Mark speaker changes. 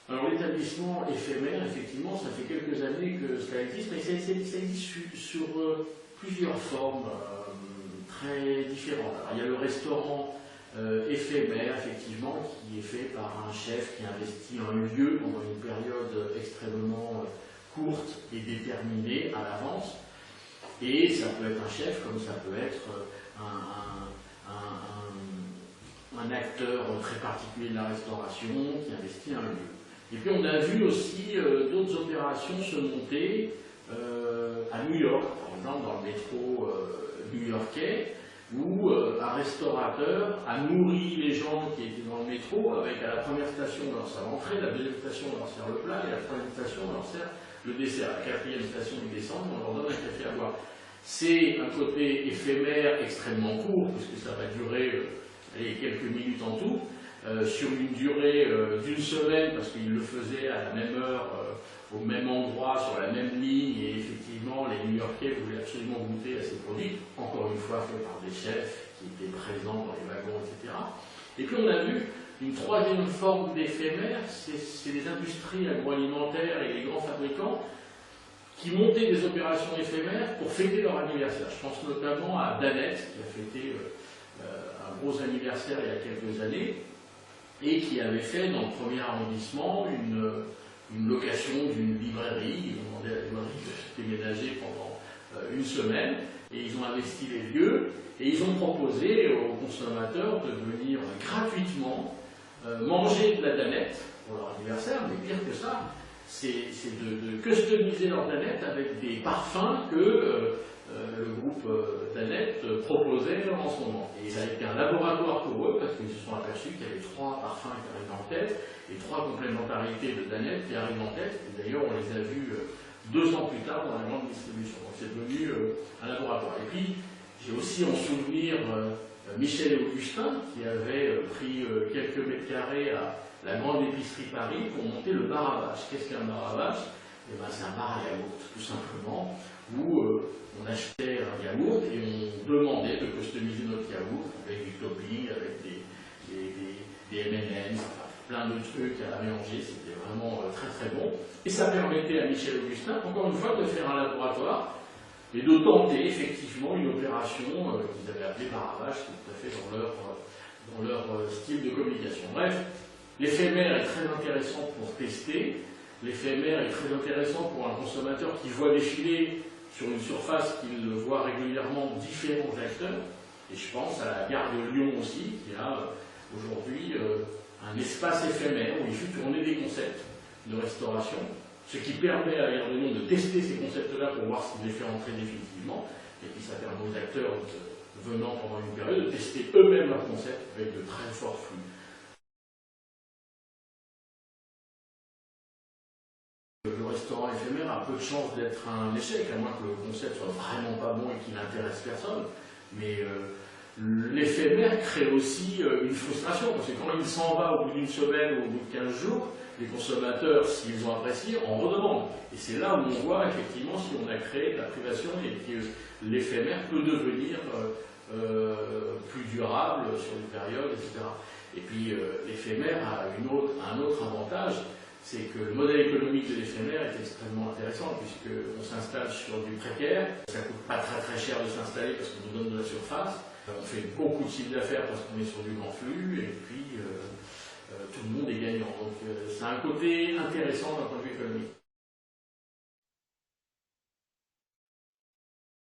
Speaker 1: Alors l'établissement éphémère, effectivement, ça fait quelques années que cela existe, mais ça existe sur plusieurs formes très différentes. Alors, il y a le restaurant éphémère, effectivement, qui est fait par un chef qui investit un lieu pendant une période extrêmement courte et déterminée à l'avance. Et ça peut être un chef, comme ça peut être un acteur très particulier de la restauration qui investit un lieu. Et puis on a vu aussi d'autres opérations se monter à New York, par exemple dans le métro new-yorkais, où un restaurateur a nourri les gens qui étaient dans le métro avec à la première station on leur sert l'entrée, la deuxième station on leur sert le plat, et à la troisième station on leur sert le dessert. À la quatrième station ils descendent, on leur donne un café à boire. C'est un côté éphémère extrêmement court, puisque ça va durer quelques minutes en tout, sur une durée d'une semaine, parce qu'il le faisait à la même heure, au même endroit, sur la même ligne, et effectivement les New-Yorkais voulaient absolument goûter à ces produits, encore une fois faits par des chefs qui étaient présents dans les wagons, etc. Et puis on a vu une troisième forme d'éphémère, c'est les industries agroalimentaires et les grands fabricants qui montaient des opérations éphémères pour fêter leur anniversaire. Je pense notamment à Danette, qui a fêté un gros anniversaire il y a quelques années, et qui avait fait dans le premier arrondissement une location d'une librairie. Ils ont demandé à la librairie de se déménager pendant une semaine, et ils ont investi les lieux, et ils ont proposé aux consommateurs de venir gratuitement manger de la Danette pour leur anniversaire, mais pire que ça, c'est de customiser leur Danette avec des parfums que le groupe Danette proposait en ce moment. Et ça a été un laboratoire pour eux, parce qu'ils se sont aperçus qu'il y avait 3 parfums qui arrivaient en tête, et 3 complémentarités de Danette qui arrivent en tête. Et d'ailleurs, on les a vus 2 ans plus tard dans la grande distribution. Donc c'est devenu un laboratoire. Et puis, j'ai aussi en souvenir Michel et Augustin, qui avait pris quelques mètres carrés à la grande épicerie Paris pour monter le bar à vache. Qu'est-ce qu'un bar à vache? Eh ben, c'est un bar à yaourt, tout simplement, où on achetait un yaourt et on demandait de customiser notre yaourt avec du topping, avec des M&M's, enfin, plein de trucs à mélanger. C'était vraiment très très bon. Et ça permettait à Michel et Augustin, encore une fois, de faire un laboratoire et de tenter effectivement une opération qu'ils avaient appelée bar à vache, tout à fait dans leur style de communication. Bref, l'éphémère est très intéressant pour tester. L'éphémère est très intéressant pour un consommateur qui voit défiler sur une surface qu'il voit régulièrement différents acteurs. Et je pense à la gare de Lyon aussi, qui a aujourd'hui un espace éphémère où il fait tourner des concepts de restauration, ce qui permet à la gare de Lyon de tester ces concepts-là pour voir s'il les fait entrer définitivement. Et puis ça permet aux acteurs venant pendant une période de tester eux-mêmes leurs concepts avec de très forts flux. Le restaurant éphémère a peu de chances d'être un échec, à moins que le concept soit vraiment pas bon et qu'il n'intéresse personne. Mais l'éphémère crée aussi une frustration, parce que quand il s'en va au bout d'une semaine ou au bout de 15 jours, les consommateurs, s'ils ont apprécié, en redemandent. Et c'est là où on voit effectivement si on a créé de la privation et que l'éphémère peut devenir plus durable sur une période, etc. Et puis l'éphémère a un autre avantage, c'est que le modèle économique de l'éphémère est extrêmement intéressant, puisqu'on s'installe sur du précaire, ça ne coûte pas très cher de s'installer parce qu'on nous donne de la surface, on fait beaucoup de chiffre d'affaires parce qu'on est sur du grand flux, et puis tout le monde est gagnant. Donc c'est un côté intéressant d'un point de vue économique.